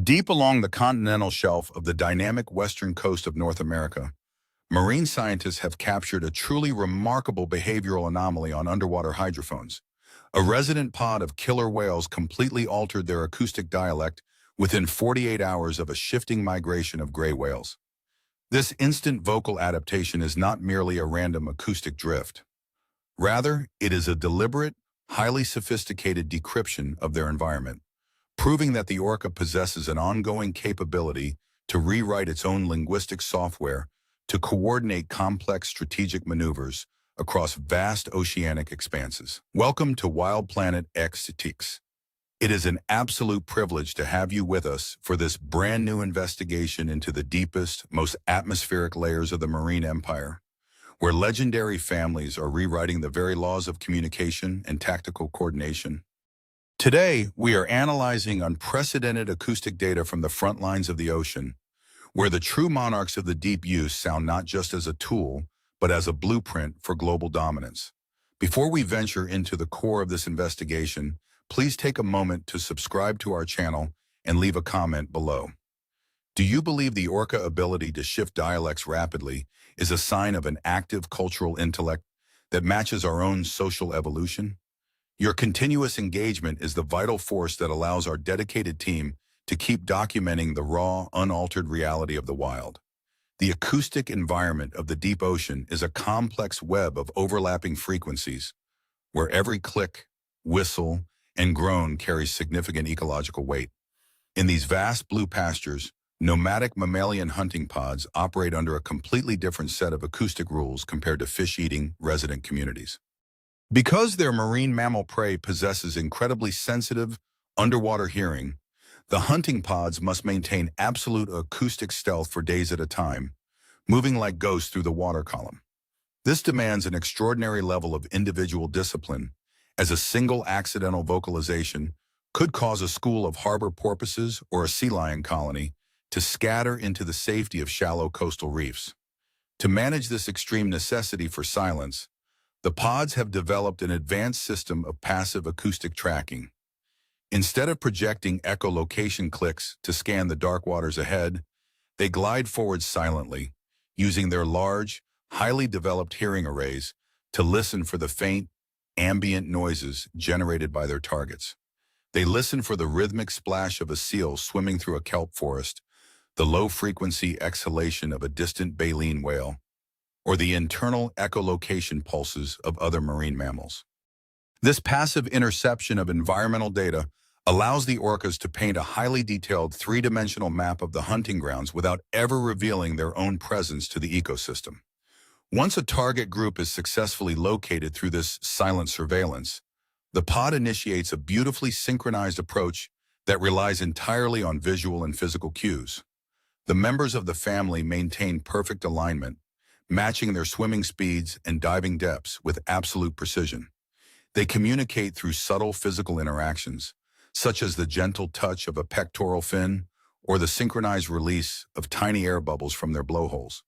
Deep along the continental shelf of the dynamic western coast of North America, marine scientists have captured a truly remarkable behavioral anomaly on underwater hydrophones. A resident pod of killer whales completely altered their acoustic dialect within 48 hours of a shifting migration of gray whales. This instant vocal adaptation is not merely a random acoustic drift. Rather, it is a deliberate, highly sophisticated decryption of their environment, proving that the orca possesses an ongoing capability to rewrite its own linguistic software to coordinate complex strategic maneuvers across vast oceanic expanses. Welcome to Wild Planet X. It is an absolute privilege to have you with us for this brand new investigation into the deepest, most atmospheric layers of the marine empire, where legendary families are rewriting the very laws of communication and tactical coordination. Today, we are analyzing unprecedented acoustic data from the front lines of the ocean, where the true monarchs of the deep use sound not just as a tool, but as a blueprint for global dominance. Before we venture into the core of this investigation, please take a moment to subscribe to our channel and leave a comment below. Do you believe the orca ability to shift dialects rapidly is a sign of an active cultural intellect that matches our own social evolution? Your continuous engagement is the vital force that allows our dedicated team to keep documenting the raw, unaltered reality of the wild. The acoustic environment of the deep ocean is a complex web of overlapping frequencies, where every click, whistle, and groan carries significant ecological weight. In these vast blue pastures, nomadic mammalian hunting pods operate under a completely different set of acoustic rules compared to fish-eating resident communities. Because their marine mammal prey possesses incredibly sensitive, underwater hearing, the hunting pods must maintain absolute acoustic stealth for days at a time, moving like ghosts through the water column. This demands an extraordinary level of individual discipline, as a single accidental vocalization could cause a school of harbor porpoises or a sea lion colony to scatter into the safety of shallow coastal reefs. To manage this extreme necessity for silence, the pods have developed an advanced system of passive acoustic tracking. Instead of projecting echolocation clicks to scan the dark waters ahead, they glide forward silently, using their large, highly developed hearing arrays to listen for the faint, ambient noises generated by their targets. They listen for the rhythmic splash of a seal swimming through a kelp forest, the low-frequency exhalation of a distant baleen whale, or the internal echolocation pulses of other marine mammals. This passive interception of environmental data allows the orcas to paint a highly detailed three-dimensional map of the hunting grounds without ever revealing their own presence to the ecosystem. Once a target group is successfully located through this silent surveillance, the pod initiates a beautifully synchronized approach that relies entirely on visual and physical cues. The members of the family maintain perfect alignment, matching their swimming speeds and diving depths with absolute precision. They communicate through subtle physical interactions, such as the gentle touch of a pectoral fin or the synchronized release of tiny air bubbles from their blowholes.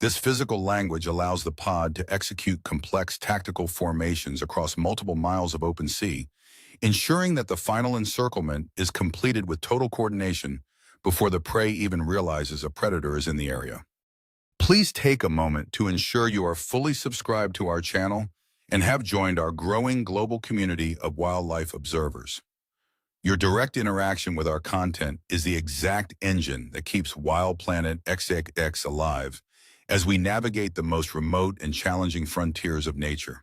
This physical language allows the pod to execute complex tactical formations across multiple miles of open sea, ensuring that the final encirclement is completed with total coordination before the prey even realizes a predator is in the area. Please take a moment to ensure you are fully subscribed to our channel and have joined our growing global community of wildlife observers. Your direct interaction with our content is the exact engine that keeps Wild Planet XX alive as we navigate the most remote and challenging frontiers of nature.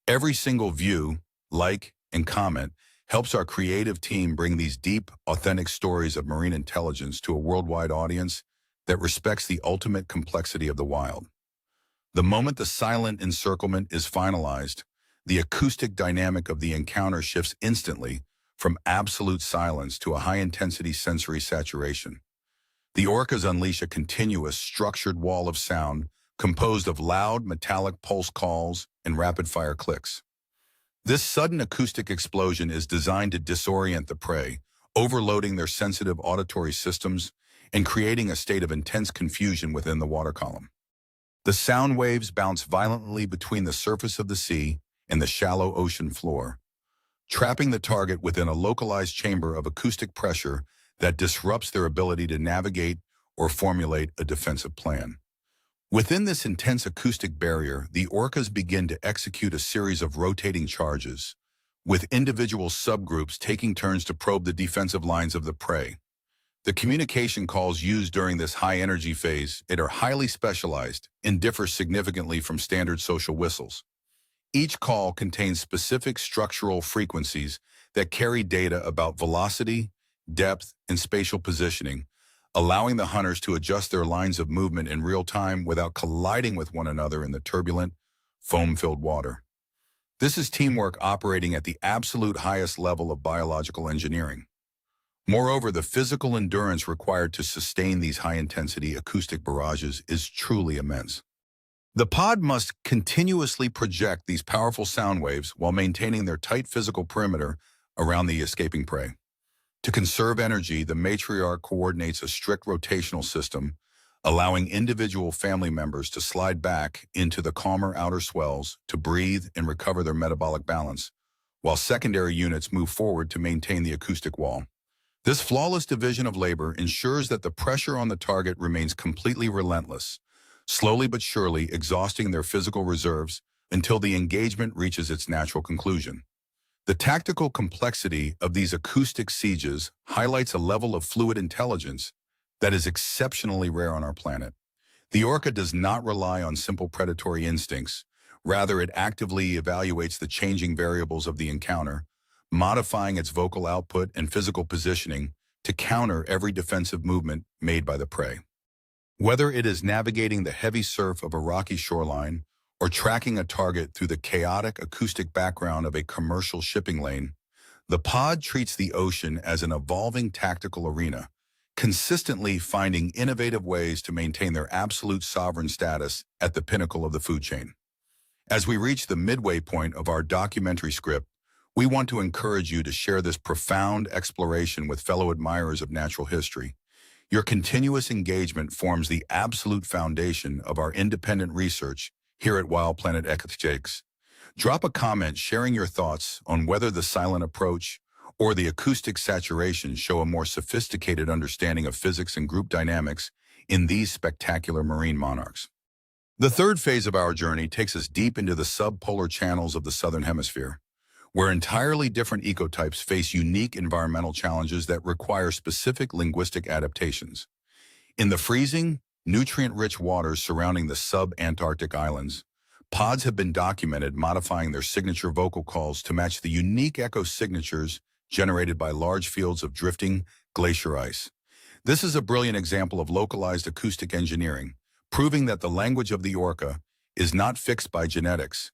Every single view, like, and comment helps our creative team bring these deep, authentic stories of marine intelligence to a worldwide audience that respects the ultimate complexity of the wild. The moment the silent encirclement is finalized, the acoustic dynamic of the encounter shifts instantly from absolute silence to a high-intensity sensory saturation. The orcas unleash a continuous, structured wall of sound composed of loud, metallic pulse calls and rapid-fire clicks. This sudden acoustic explosion is designed to disorient the prey, overloading their sensitive auditory systems and creating a state of intense confusion within the water column. The sound waves bounce violently between the surface of the sea and the shallow ocean floor, trapping the target within a localized chamber of acoustic pressure that disrupts their ability to navigate or formulate a defensive plan. Within this intense acoustic barrier, the orcas begin to execute a series of rotating charges, with individual subgroups taking turns to probe the defensive lines of the prey. The communication calls used during this high-energy phase are highly specialized and differ significantly from standard social whistles. Each call contains specific structural frequencies that carry data about velocity, depth, and spatial positioning, allowing the hunters to adjust their lines of movement in real time without colliding with one another in the turbulent, foam-filled water. This is teamwork operating at the absolute highest level of biological engineering. Moreover, the physical endurance required to sustain these high-intensity acoustic barrages is truly immense. The pod must continuously project these powerful sound waves while maintaining their tight physical perimeter around the escaping prey. To conserve energy, the matriarch coordinates a strict rotational system, allowing individual family members to slide back into the calmer outer swells to breathe and recover their metabolic balance, while secondary units move forward to maintain the acoustic wall. This flawless division of labor ensures that the pressure on the target remains completely relentless, slowly but surely exhausting their physical reserves until the engagement reaches its natural conclusion. The tactical complexity of these acoustic sieges highlights a level of fluid intelligence that is exceptionally rare on our planet. The orca does not rely on simple predatory instincts. Rather, it actively evaluates the changing variables of the encounter, modifying its vocal output and physical positioning to counter every defensive movement made by the prey. Whether it is navigating the heavy surf of a rocky shoreline or tracking a target through the chaotic acoustic background of a commercial shipping lane, the pod treats the ocean as an evolving tactical arena, consistently finding innovative ways to maintain their absolute sovereign status at the pinnacle of the food chain. As we reach the midway point of our documentary script, we want to encourage you to share this profound exploration with fellow admirers of natural history. Your continuous engagement forms the absolute foundation of our independent research here at Wild Planet Ecologics. Drop a comment sharing your thoughts on whether the silent approach or the acoustic saturation show a more sophisticated understanding of physics and group dynamics in these spectacular marine monarchs. The third phase of our journey takes us deep into the subpolar channels of the Southern Hemisphere, where entirely different ecotypes face unique environmental challenges that require specific linguistic adaptations. In the freezing, nutrient-rich waters surrounding the sub-Antarctic islands, pods have been documented modifying their signature vocal calls to match the unique echo signatures generated by large fields of drifting glacier ice. This is a brilliant example of localized acoustic engineering, proving that the language of the orca is not fixed by genetics,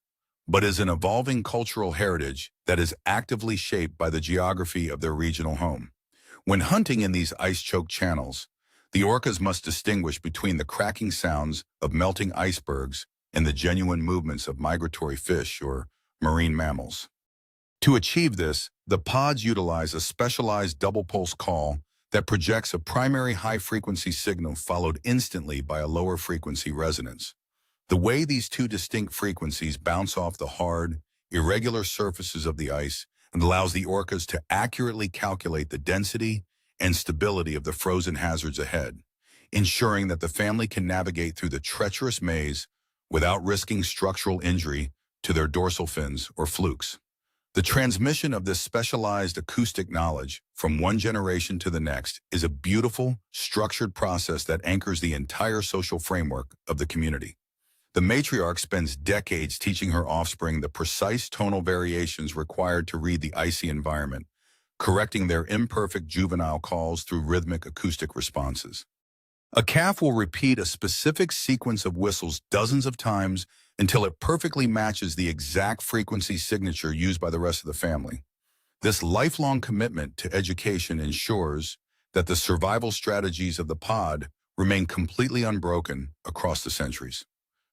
but is an evolving cultural heritage that is actively shaped by the geography of their regional home. When hunting in these ice-choked channels, the orcas must distinguish between the cracking sounds of melting icebergs and the genuine movements of migratory fish or marine mammals. To achieve this, the pods utilize a specialized double-pulse call that projects a primary high-frequency signal followed instantly by a lower-frequency resonance. The way these two distinct frequencies bounce off the hard, irregular surfaces of the ice and allows the orcas to accurately calculate the density and stability of the frozen hazards ahead, ensuring that the family can navigate through the treacherous maze without risking structural injury to their dorsal fins or flukes. The transmission of this specialized acoustic knowledge from one generation to the next is a beautiful, structured process that anchors the entire social framework of the community. The matriarch spends decades teaching her offspring the precise tonal variations required to read the icy environment, correcting their imperfect juvenile calls through rhythmic acoustic responses. A calf will repeat a specific sequence of whistles dozens of times until it perfectly matches the exact frequency signature used by the rest of the family. This lifelong commitment to education ensures that the survival strategies of the pod remain completely unbroken across the centuries.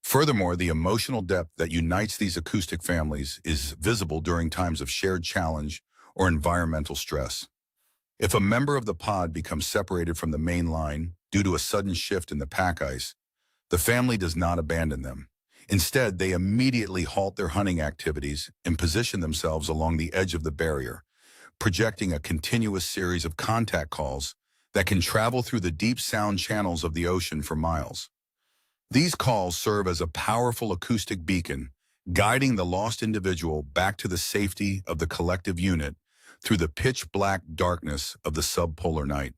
Furthermore, the emotional depth that unites these acoustic families is visible during times of shared challenge or environmental stress. If a member of the pod becomes separated from the main line due to a sudden shift in the pack ice, the family does not abandon them. Instead, they immediately halt their hunting activities and position themselves along the edge of the barrier, projecting a continuous series of contact calls that can travel through the deep sound channels of the ocean for miles. These calls serve as a powerful acoustic beacon, guiding the lost individual back to the safety of the collective unit through the pitch-black darkness of the subpolar night.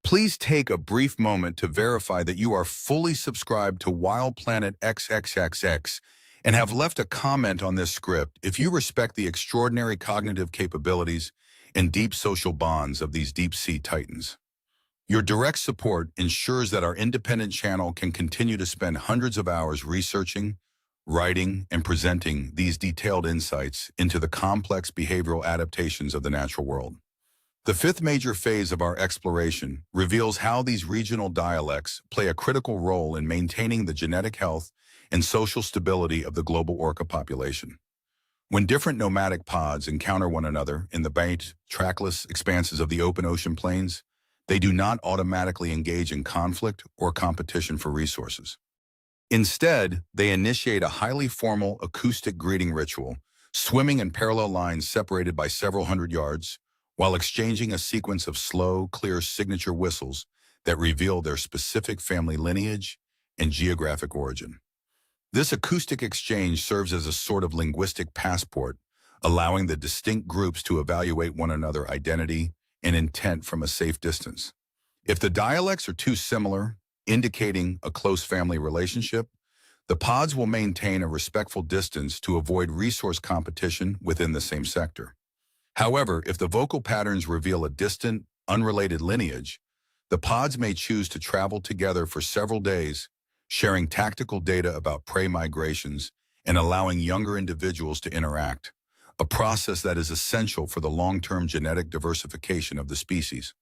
Please take a brief moment to verify that you are fully subscribed to Wild Planet XXXX and have left a comment on this script if you respect the extraordinary cognitive capabilities and deep social bonds of these deep-sea titans. Your direct support ensures that our independent channel can continue to spend hundreds of hours researching, writing, and presenting these detailed insights into the complex behavioral adaptations of the natural world. The fifth major phase of our exploration reveals how these regional dialects play a critical role in maintaining the genetic health and social stability of the global orca population. When different nomadic pods encounter one another in the banked, trackless expanses of the open ocean plains, they do not automatically engage in conflict or competition for resources. Instead, they initiate a highly formal acoustic greeting ritual, swimming in parallel lines separated by several hundred yards, while exchanging a sequence of slow, clear signature whistles that reveal their specific family lineage and geographic origin. This acoustic exchange serves as a sort of linguistic passport, allowing the distinct groups to evaluate one another's identity and intent from a safe distance. If the dialects are too similar, indicating a close family relationship, the pods will maintain a respectful distance to avoid resource competition within the same sector. However, if the vocal patterns reveal a distant, unrelated lineage, the pods may choose to travel together for several days, sharing tactical data about prey migrations and allowing younger individuals to interact, a process that is essential for the long-term genetic diversification of the species.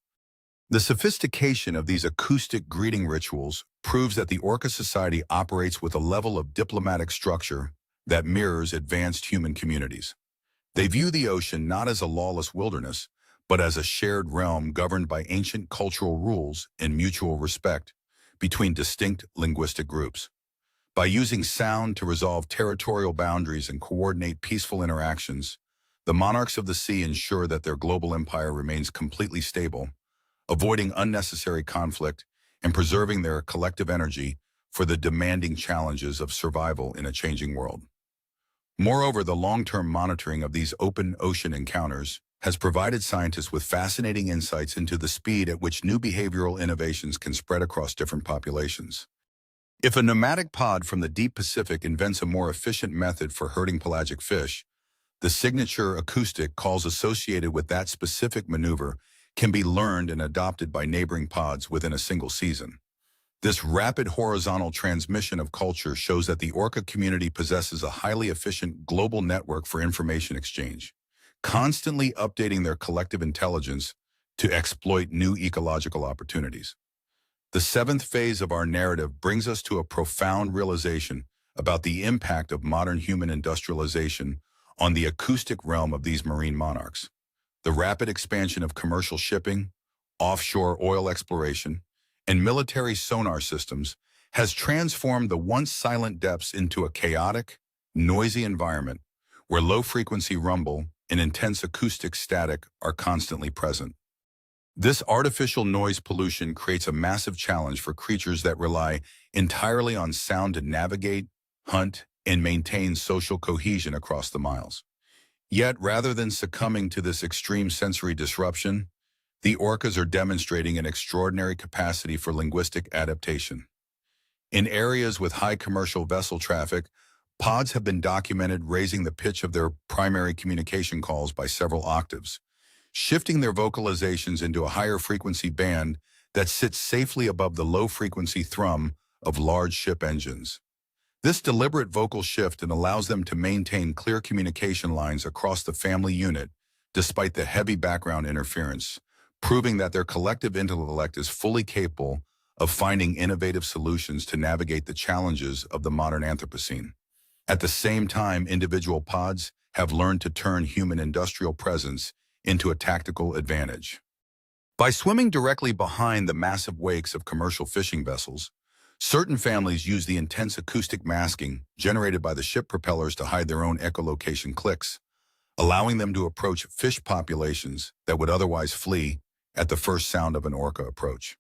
The sophistication of these acoustic greeting rituals proves that the Orca society operates with a level of diplomatic structure that mirrors advanced human communities. They view the ocean not as a lawless wilderness, but as a shared realm governed by ancient cultural rules and mutual respect between distinct linguistic groups. By using sound to resolve territorial boundaries and coordinate peaceful interactions, the monarchs of the sea ensure that their global empire remains completely stable, avoiding unnecessary conflict and preserving their collective energy for the demanding challenges of survival in a changing world. Moreover, the long-term monitoring of these open ocean encounters has provided scientists with fascinating insights into the speed at which new behavioral innovations can spread across different populations. If a nomadic pod from the deep Pacific invents a more efficient method for herding pelagic fish, the signature acoustic calls associated with that specific maneuver can be learned and adopted by neighboring pods within a single season. This rapid horizontal transmission of culture shows that the orca community possesses a highly efficient global network for information exchange, constantly updating their collective intelligence to exploit new ecological opportunities. The seventh phase of our narrative brings us to a profound realization about the impact of modern human industrialization on the acoustic realm of these marine monarchs. The rapid expansion of commercial shipping, offshore oil exploration, and military sonar systems has transformed the once silent depths into a chaotic, noisy environment where low-frequency rumble and intense acoustic static are constantly present. This artificial noise pollution creates a massive challenge for creatures that rely entirely on sound to navigate, hunt, and maintain social cohesion across the miles. Yet, rather than succumbing to this extreme sensory disruption, the orcas are demonstrating an extraordinary capacity for linguistic adaptation. In areas with high commercial vessel traffic, pods have been documented raising the pitch of their primary communication calls by several octaves, shifting their vocalizations into a higher frequency band that sits safely above the low-frequency thrum of large ship engines. This deliberate vocal shift allows them to maintain clear communication lines across the family unit despite the heavy background interference, proving that their collective intellect is fully capable of finding innovative solutions to navigate the challenges of the modern Anthropocene. At the same time, individual pods have learned to turn human industrial presence into a tactical advantage. By swimming directly behind the massive wakes of commercial fishing vessels, certain families use the intense acoustic masking generated by the ship propellers to hide their own echolocation clicks, allowing them to approach fish populations that would otherwise flee at the first sound of an orca approach.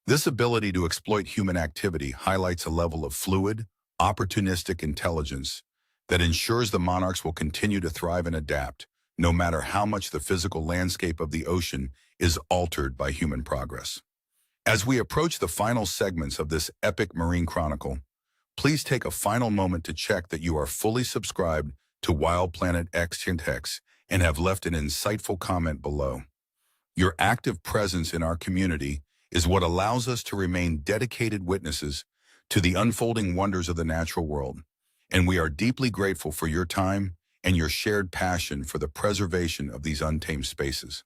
This ability to exploit human activity highlights a level of fluid, opportunistic intelligence that ensures the monarchs will continue to thrive and adapt, no matter how much the physical landscape of the ocean is altered by human progress. As we approach the final segments of this epic marine chronicle, please take a final moment to check that you are fully subscribed to Wild Planet X and have left an insightful comment below. Your active presence in our community is what allows us to remain dedicated witnesses to the unfolding wonders of the natural world, and we are deeply grateful for your time and your shared passion for the preservation of these untamed spaces.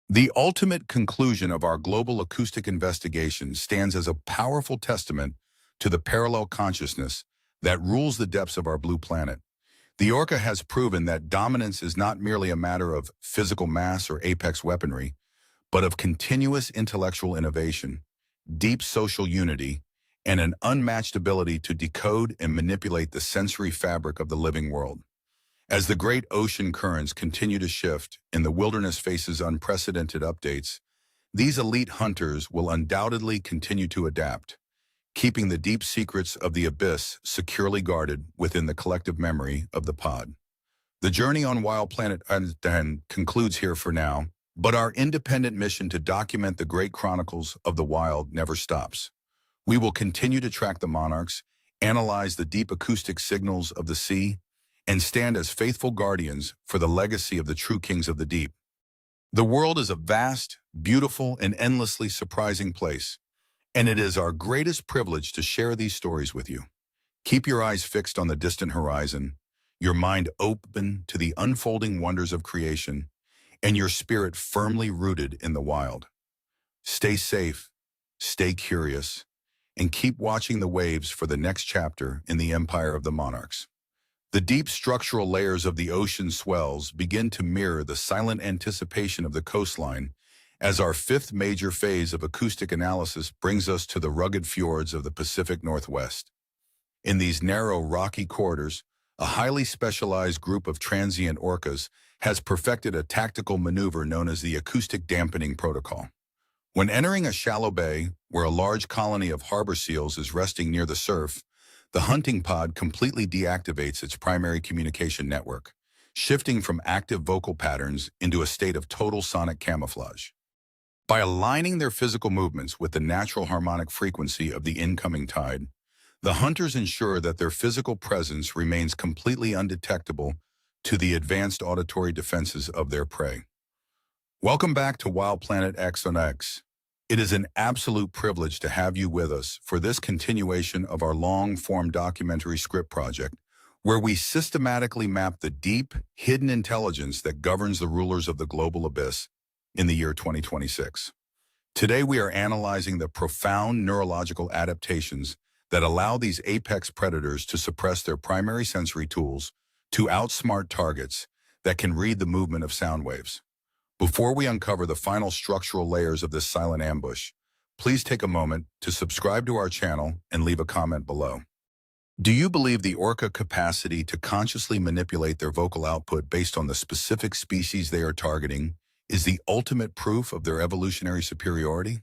The ultimate conclusion of our global acoustic investigation stands as a powerful testament to the parallel consciousness that rules the depths of our blue planet. The orca has proven that dominance is not merely a matter of physical mass or apex weaponry, but of continuous intellectual innovation, deep social unity, and an unmatched ability to decode and manipulate the sensory fabric of the living world. As the great ocean currents continue to shift and the wilderness faces unprecedented updates, these elite hunters will undoubtedly continue to adapt, keeping the deep secrets of the abyss securely guarded within the collective memory of the pod. The journey on Wild Planet concludes here for now, but our independent mission to document the great chronicles of the wild never stops. We will continue to track the monarchs, analyze the deep acoustic signals of the sea, and stand as faithful guardians for the legacy of the true kings of the deep. The world is a vast, beautiful, and endlessly surprising place, and it is our greatest privilege to share these stories with you. Keep your eyes fixed on the distant horizon, your mind open to the unfolding wonders of creation, and your spirit firmly rooted in the wild. Stay safe, stay curious, and keep watching the waves for the next chapter in the empire of the monarchs. The deep structural layers of the ocean swells begin to mirror the silent anticipation of the coastline as our fifth major phase of acoustic analysis brings us to the rugged fjords of the Pacific Northwest. In these narrow, rocky corridors, a highly specialized group of transient orcas has perfected a tactical maneuver known as the acoustic dampening protocol. When entering a shallow bay where a large colony of harbor seals is resting near the surf, the hunting pod completely deactivates its primary communication network, shifting from active vocal patterns into a state of total sonic camouflage. By aligning their physical movements with the natural harmonic frequency of the incoming tide, the hunters ensure that their physical presence remains completely undetectable to the advanced auditory defenses of their prey. Welcome back to Wild Planet X on X. It is an absolute privilege to have you with us for this continuation of our long-form documentary script project, where we systematically map the deep, hidden intelligence that governs the rulers of the global abyss in the year 2026. Today, we are analyzing the profound neurological adaptations that allow these apex predators to suppress their primary sensory tools to outsmart targets that can read the movement of sound waves. Before we uncover the final structural layers of this silent ambush, please take a moment to subscribe to our channel and leave a comment below. Do you believe the orca capacity to consciously manipulate their vocal output based on the specific species they are targeting is the ultimate proof of their evolutionary superiority?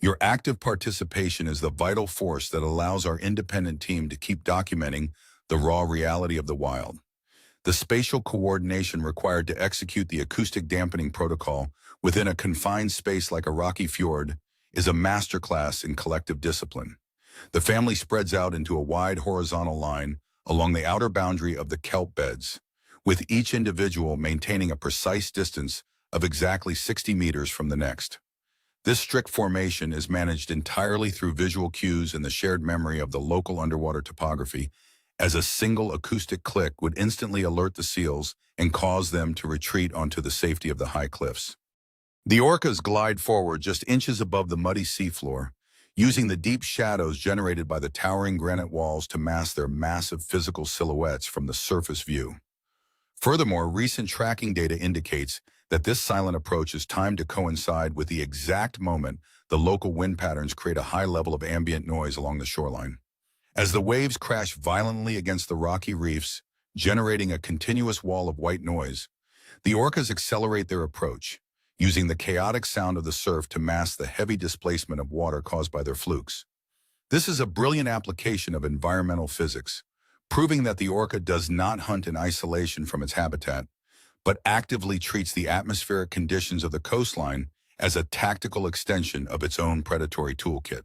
Your active participation is the vital force that allows our independent team to keep documenting the raw reality of the wild. The spatial coordination required to execute the acoustic dampening protocol within a confined space like a rocky fjord is a masterclass in collective discipline. The family spreads out into a wide horizontal line along the outer boundary of the kelp beds, with each individual maintaining a precise distance of exactly 60 meters from the next. This strict formation is managed entirely through visual cues and the shared memory of the local underwater topography, as a single acoustic click would instantly alert the seals and cause them to retreat onto the safety of the high cliffs. The orcas glide forward just inches above the muddy seafloor, using the deep shadows generated by the towering granite walls to mask their massive physical silhouettes from the surface view. Furthermore, recent tracking data indicates that this silent approach is timed to coincide with the exact moment the local wind patterns create a high level of ambient noise along the shoreline. As the waves crash violently against the rocky reefs, generating a continuous wall of white noise, the orcas accelerate their approach, using the chaotic sound of the surf to mask the heavy displacement of water caused by their flukes. This is a brilliant application of environmental physics, proving that the orca does not hunt in isolation from its habitat, but actively treats the atmospheric conditions of the coastline as a tactical extension of its own predatory toolkit.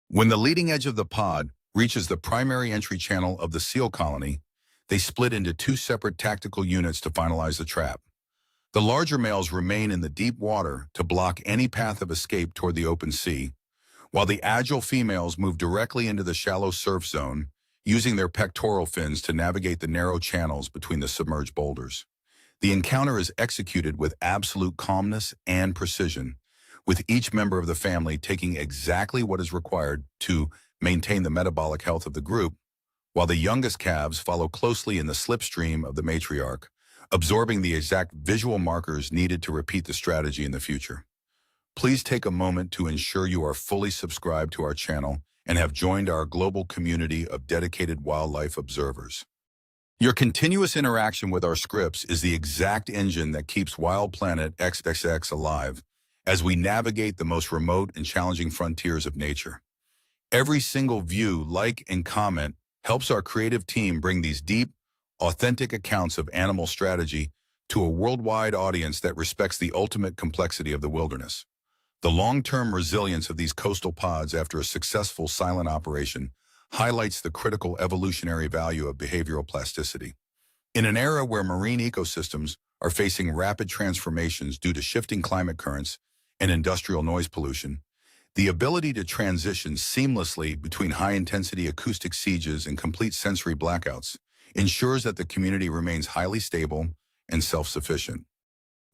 When the leading edge of the pod reaches the primary entry channel of the seal colony, they split into two separate tactical units to finalize the trap. The larger males remain in the deep water to block any path of escape toward the open sea, while the agile females move directly into the shallow surf zone, using their pectoral fins to navigate the narrow channels between the submerged boulders. The encounter is executed with absolute calmness and precision, with each member of the family taking exactly what is required to maintain the metabolic health of the group, while the youngest calves follow closely in the slipstream of the matriarch, absorbing the exact visual markers needed to repeat the strategy in the future. Please take a moment to ensure you are fully subscribed to our channel and have joined our global community of dedicated wildlife observers. Your continuous interaction with our scripts is the exact engine that keeps Wild Planet XXX alive as we navigate the most remote and challenging frontiers of nature. Every single view, like, and comment helps our creative team bring these deep, authentic accounts of animal strategy to a worldwide audience that respects the ultimate complexity of the wilderness. The long-term resilience of these coastal pods after a successful silent operation highlights the critical evolutionary value of behavioral plasticity. In an era where marine ecosystems are facing rapid transformations due to shifting climate currents and industrial noise pollution, the ability to transition seamlessly between high-intensity acoustic sieges and complete sensory blackouts ensures that the community remains highly stable and self-sufficient.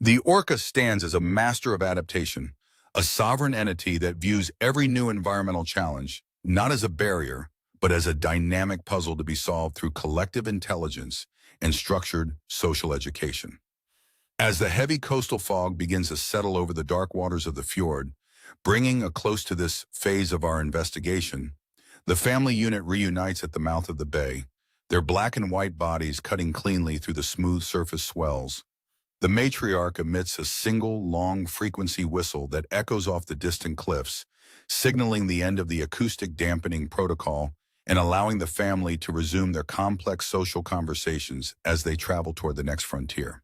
The orca stands as a master of adaptation, a sovereign entity that views every new environmental challenge not as a barrier, but as a dynamic puzzle to be solved through collective intelligence and structured social education. As the heavy coastal fog begins to settle over the dark waters of the fjord, bringing a close to this phase of our investigation, the family unit reunites at the mouth of the bay, their black and white bodies cutting cleanly through the smooth surface swells. The matriarch emits a single, long-frequency whistle that echoes off the distant cliffs, signaling the end of the acoustic dampening protocol and allowing the family to resume their complex social conversations as they travel toward the next frontier.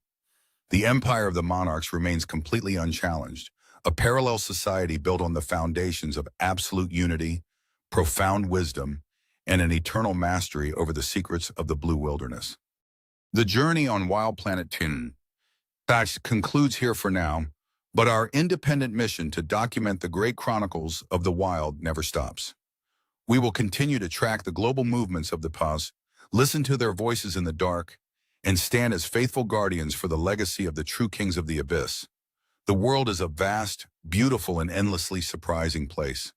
The empire of the monarchs remains completely unchallenged, a parallel society built on the foundations of absolute unity, profound wisdom, and an eternal mastery over the secrets of the blue wilderness. The journey on Wild Planet 2 concludes here for now, but our independent mission to document the great chronicles of the wild never stops. We will continue to track the global movements of the past, listen to their voices in the dark, and stand as faithful guardians for the legacy of the true kings of the abyss. The world is a vast, beautiful, and endlessly surprising place,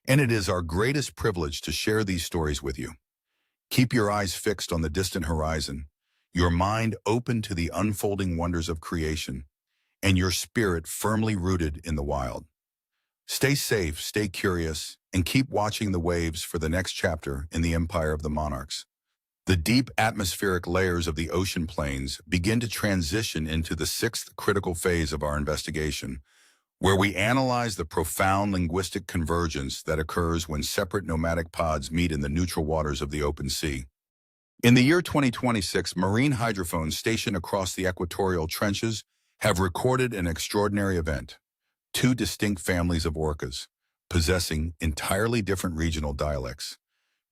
and it is our greatest privilege to share these stories with you. Keep your eyes fixed on the distant horizon, your mind open to the unfolding wonders of creation, and your spirit firmly rooted in the wild. Stay safe, stay curious, and keep watching the waves for the next chapter in the empire of the monarchs. The deep atmospheric layers of the ocean plains begin to transition into the sixth critical phase of our investigation, where we analyze the profound linguistic convergence that occurs when separate nomadic pods meet in the neutral waters of the open sea. In the year 2026, marine hydrophones stationed across the equatorial trenches have recorded an extraordinary event. Two distinct families of orcas, possessing entirely different regional dialects,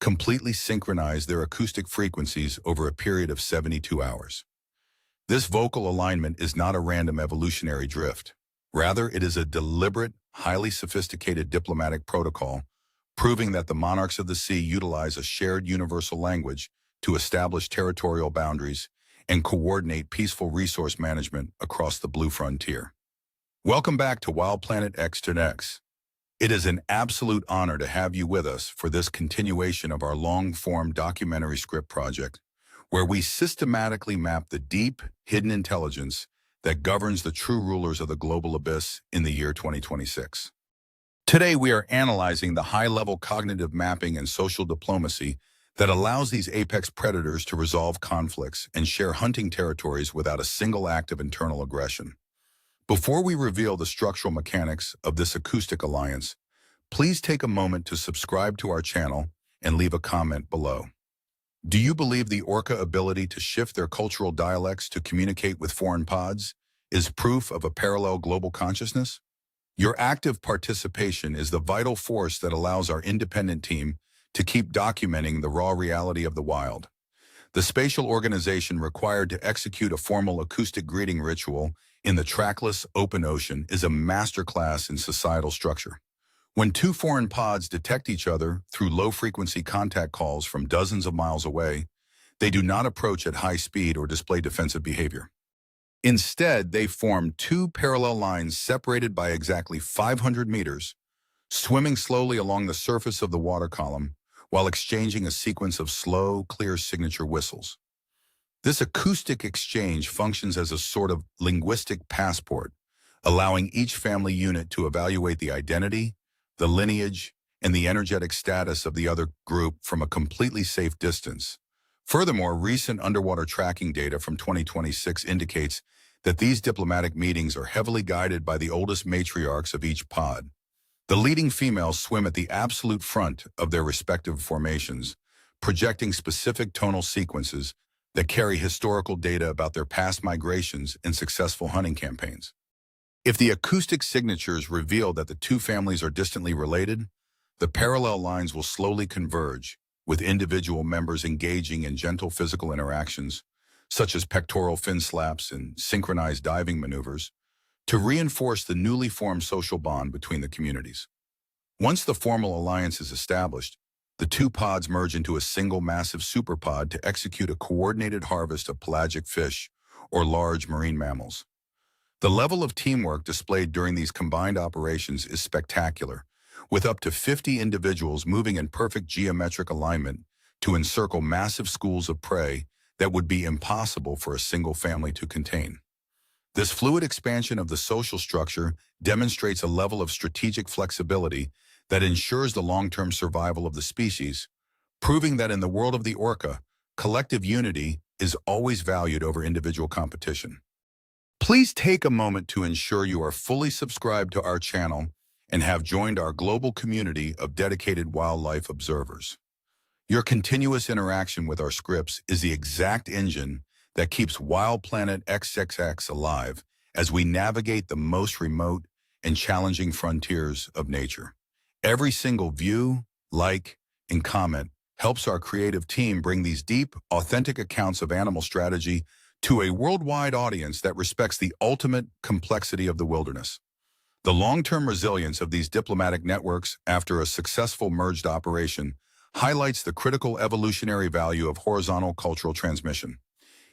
completely synchronize their acoustic frequencies over a period of 72 hours. This vocal alignment is not a random evolutionary drift. Rather, it is a deliberate, highly sophisticated diplomatic protocol, proving that the monarchs of the sea utilize a shared universal language to establish territorial boundaries and coordinate peaceful resource management across the blue frontier. Welcome back to Wild Planet X. It is an absolute honor to have you with us for this continuation of our long-form documentary script project, where we systematically map the deep, hidden intelligence that governs the true rulers of the global abyss in the year 2026. Today, we are analyzing the high-level cognitive mapping and social diplomacy that allows these apex predators to resolve conflicts and share hunting territories without a single act of internal aggression. Before we reveal the structural mechanics of this acoustic alliance, please take a moment to subscribe to our channel and leave a comment below. Do you believe the orca ability to shift their cultural dialects to communicate with foreign pods is proof of a parallel global consciousness? Your active participation is the vital force that allows our independent team to keep documenting the raw reality of the wild. The spatial organization required to execute a formal acoustic greeting ritual in the trackless open ocean is a masterclass in societal structure. When two foreign pods detect each other through low-frequency contact calls from dozens of miles away, they do not approach at high speed or display defensive behavior. Instead, they form two parallel lines separated by exactly 500 meters, swimming slowly along the surface of the water column while exchanging a sequence of slow, clear signature whistles. This acoustic exchange functions as a sort of linguistic passport, allowing each family unit to evaluate the identity, the lineage, and the energetic status of the other group from a completely safe distance. Furthermore, recent underwater tracking data from 2026 indicates that these diplomatic meetings are heavily guided by the oldest matriarchs of each pod. The leading females swim at the absolute front of their respective formations, projecting specific tonal sequences that carry historical data about their past migrations and successful hunting campaigns. If the acoustic signatures reveal that the two families are distantly related, the parallel lines will slowly converge, with individual members engaging in gentle physical interactions, such as pectoral fin slaps and synchronized diving maneuvers, to reinforce the newly formed social bond between the communities. Once the formal alliance is established, the two pods merge into a single massive superpod to execute a coordinated harvest of pelagic fish or large marine mammals. The level of teamwork displayed during these combined operations is spectacular, with up to 50 individuals moving in perfect geometric alignment to encircle massive schools of prey that would be impossible for a single family to contain. This fluid expansion of the social structure demonstrates a level of strategic flexibility that ensures the long-term survival of the species, proving that in the world of the orca, collective unity is always valued over individual competition. Please take a moment to ensure you are fully subscribed to our channel and have joined our global community of dedicated wildlife observers. Your continuous interaction with our scripts is the exact engine that keeps Wild Planet XXX alive as we navigate the most remote and challenging frontiers of nature. Every single view, like, and comment helps our creative team bring these deep, authentic accounts of animal strategy to a worldwide audience that respects the ultimate complexity of the wilderness. The long-term resilience of these diplomatic networks after a successful merged operation highlights the critical evolutionary value of horizontal cultural transmission.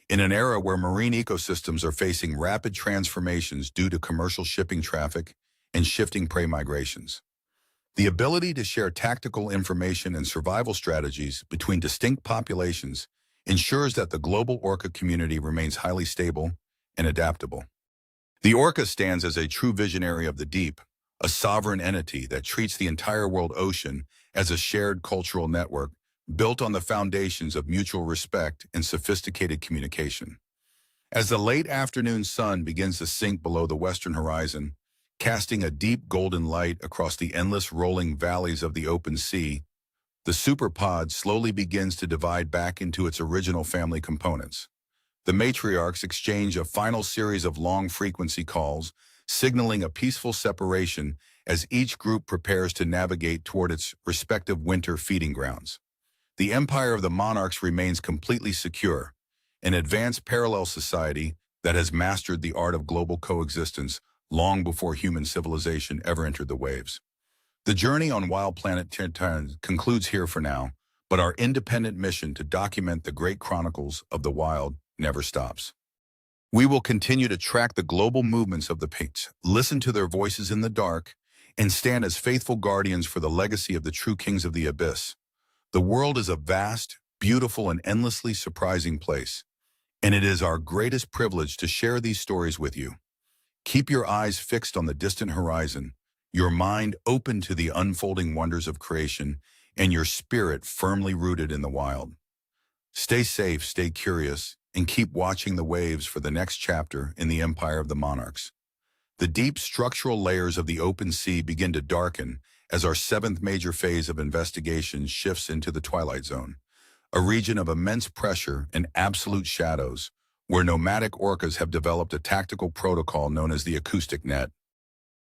In an era where marine ecosystems are facing rapid transformations due to commercial shipping traffic and shifting prey migrations, the ability to share tactical information and survival strategies between distinct populations ensures that the global orca community remains highly stable and adaptable. The orca stands as a true visionary of the deep, a sovereign entity that treats the entire world ocean as a shared cultural network built on the foundations of mutual respect and sophisticated communication. As the late afternoon sun begins to sink below the western horizon, casting a deep golden light across the endless rolling valleys of the open sea, the superpod slowly begins to divide back into its original family components. The matriarchs exchange a final series of long-frequency calls, signaling a peaceful separation as each group prepares to navigate toward its respective winter feeding grounds. The empire of the monarchs remains completely secure, an advanced parallel society that has mastered the art of global coexistence long before human civilization ever entered the waves. The journey on Wild Planet Titan concludes here for now, but our independent mission to document the great chronicles of the wild never stops. We will continue to track the global movements of the Pates, listen to their voices in the dark, and stand as faithful guardians for the legacy of the true kings of the abyss. The world is a vast, beautiful, and endlessly surprising place, and it is our greatest privilege to share these stories with you. Keep your eyes fixed on the distant horizon, your mind open to the unfolding wonders of creation, and your spirit firmly rooted in the wild. Stay safe, stay curious, and keep watching the waves for the next chapter in the empire of the monarchs. The deep structural layers of the open sea begin to darken as our seventh major phase of investigation shifts into the twilight zone, a region of immense pressure and absolute shadows, where nomadic orcas have developed a tactical protocol known as the acoustic net.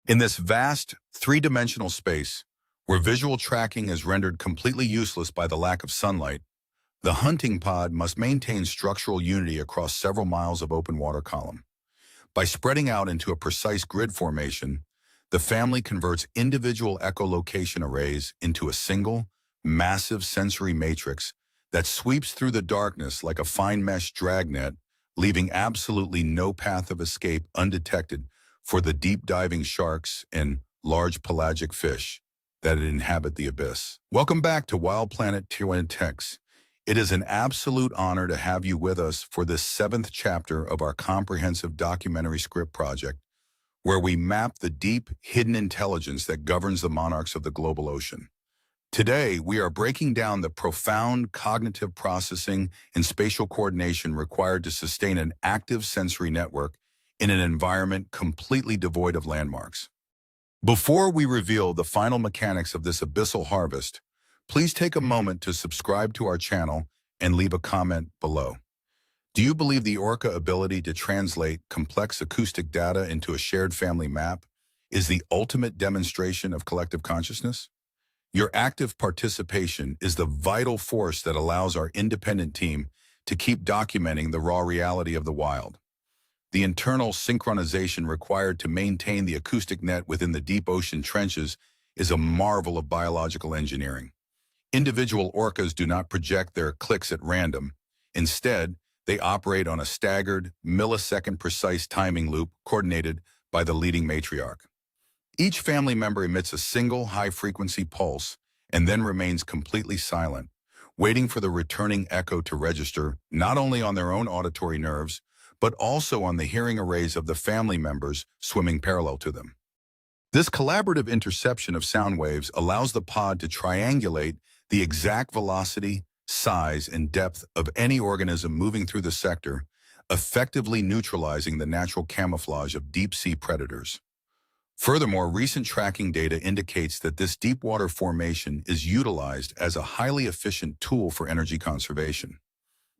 In this vast, three-dimensional space, where visual tracking is rendered completely useless by the lack of sunlight, the hunting pod must maintain structural unity across several miles of open water column. By spreading out into a precise grid formation, the family converts individual echolocation arrays into a single, massive sensory matrix that sweeps through the darkness like a fine mesh dragnet, leaving absolutely no path of escape undetected for the deep-diving sharks and large pelagic fish that inhabit the abyss. Welcome back to Wild Planet Tijuana Techs. It is an absolute honor to have you with us for this seventh chapter of our comprehensive documentary script project, where we map the deep, hidden intelligence that governs the monarchs of the global ocean. Today, we are breaking down the profound cognitive processing and spatial coordination required to sustain an active sensory network in an environment completely devoid of landmarks. Before we reveal the final mechanics of this abyssal harvest, please take a moment to subscribe to our channel and leave a comment below. Do you believe the orca ability to translate complex acoustic data into a shared family map is the ultimate demonstration of collective consciousness? Your active participation is the vital force that allows our independent team to keep documenting the raw reality of the wild. The internal synchronization required to maintain the acoustic net within the deep ocean trenches is a marvel of biological engineering. Individual orcas do not project their clicks at random. Instead, they operate on a staggered, millisecond-precise timing loop coordinated by the leading matriarch. Each family member emits a single high-frequency pulse and then remains completely silent, waiting for the returning echo to register not only on their own auditory nerves, but also on the hearing arrays of the family members swimming parallel to them. This collaborative interception of sound waves allows the pod to triangulate the exact velocity, size, and depth of any organism moving through the sector, effectively neutralizing the natural camouflage of deep-sea predators. Furthermore, recent tracking data indicates that this deep-water formation is utilized as a highly efficient tool for energy conservation.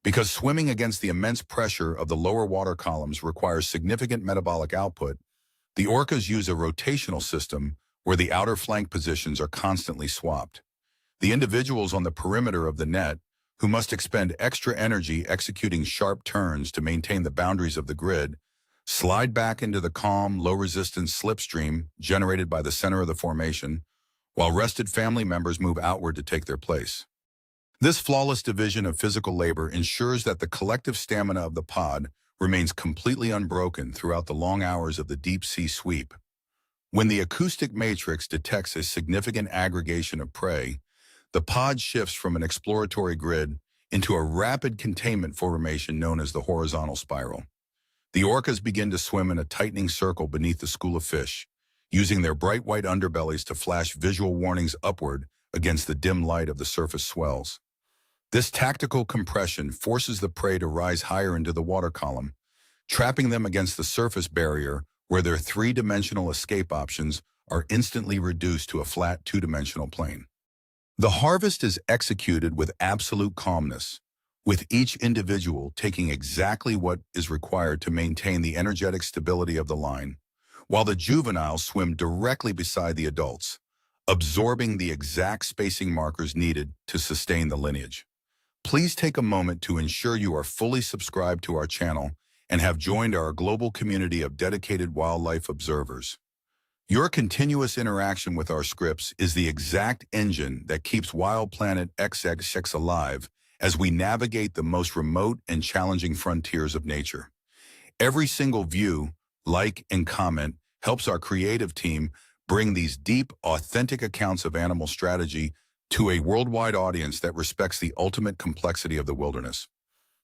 Because swimming against the immense pressure of the lower water columns requires significant metabolic output, the orcas use a rotational system where the outer flank positions are constantly swapped. The individuals on the perimeter of the net, who must expend extra energy executing sharp turns to maintain the boundaries of the grid, slide back into the calm, low-resistance slipstream generated by the center of the formation, while rested family members move outward to take their place. This flawless division of physical labor ensures that the collective stamina of the pod remains completely unbroken throughout the long hours of the deep-sea sweep. When the acoustic matrix detects a significant aggregation of prey, the pod shifts from an exploratory grid into a rapid containment formation known as the horizontal spiral. The orcas begin to swim in a tightening circle beneath the school of fish, using their bright white underbellies to flash visual warnings upward against the dim light of the surface swells. This tactical compression forces the prey to rise higher into the water column, trapping them against the surface barrier where their three-dimensional escape options are instantly reduced to a flat two-dimensional plane. The harvest is executed with absolute calmness, with each individual taking exactly what is required to maintain the energetic stability of the line, while the juveniles swim directly beside the adults, absorbing the exact spacing markers needed to sustain the lineage. Please take a moment to ensure you are fully subscribed to our channel and have joined our global community of dedicated wildlife observers. Your continuous interaction with our scripts is the exact engine that keeps Wild Planet XX alive as we navigate the most remote and challenging frontiers of nature. Every single view, like, and comment helps our creative team bring these deep, authentic accounts of animal strategy to a worldwide audience that respects the ultimate complexity of the wilderness.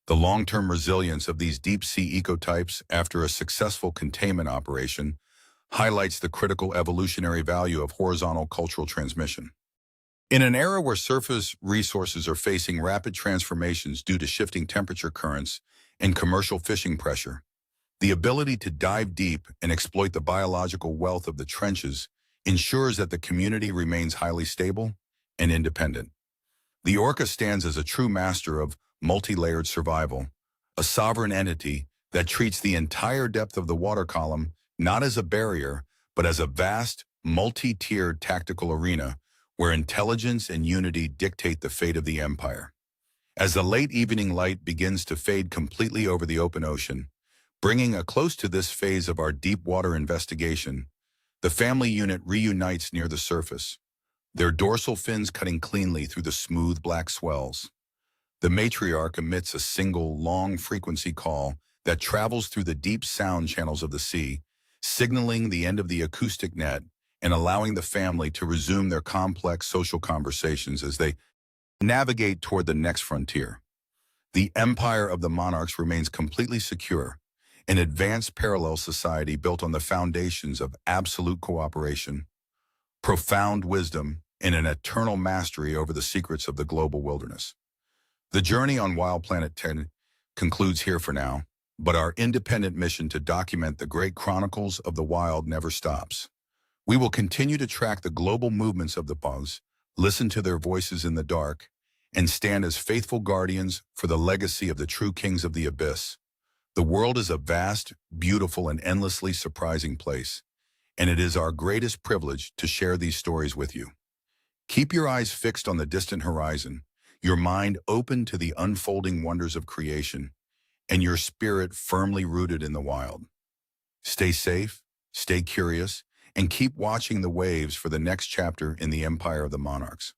The long-term resilience of these deep-sea ecotypes after a successful containment operation highlights the critical evolutionary value of horizontal cultural transmission. In an era where surface resources are facing rapid transformations due to shifting temperature currents and commercial fishing pressure, The ability to dive deep and exploit the biological wealth of the trenches ensures that the community remains highly stable and independent. The orca stands as a true master of multi-layered survival, a sovereign entity that treats the entire depth of the water column not as a barrier, but as a vast, multi-tiered tactical arena where intelligence and unity dictate the fate of the empire. As the late evening light begins to fade completely over the open ocean, bringing a close to this phase of our deep water investigation, the family unit reunites near the surface, their dorsal fins cutting cleanly through the smooth black swells. The matriarch emits a single, long-frequency call that travels through the deep sound channels of the sea, signaling the end of the acoustic net and allowing the family to resume their complex social conversations as they navigate toward the next frontier. The empire of the monarchs remains completely secure, an advanced parallel society built on the foundations of absolute cooperation, profound wisdom, and an eternal mastery over the secrets of the global wilderness. The journey on Wild Planet 10 concludes here for now, but our independent mission to document the great chronicles of the wild never stops. We will continue to track the global movements of the bugs, listen to their voices in the dark, and stand as faithful guardians for the legacy of the true kings of the abyss. The world is a vast, beautiful, and endlessly surprising place, and it is our greatest privilege to share these stories with you. Keep your eyes fixed on the distant horizon, your mind open to the unfolding wonders of creation, and your spirit firmly rooted in the wild. Stay safe, stay curious, and keep watching the waves for the next chapter in the empire of the monarchs.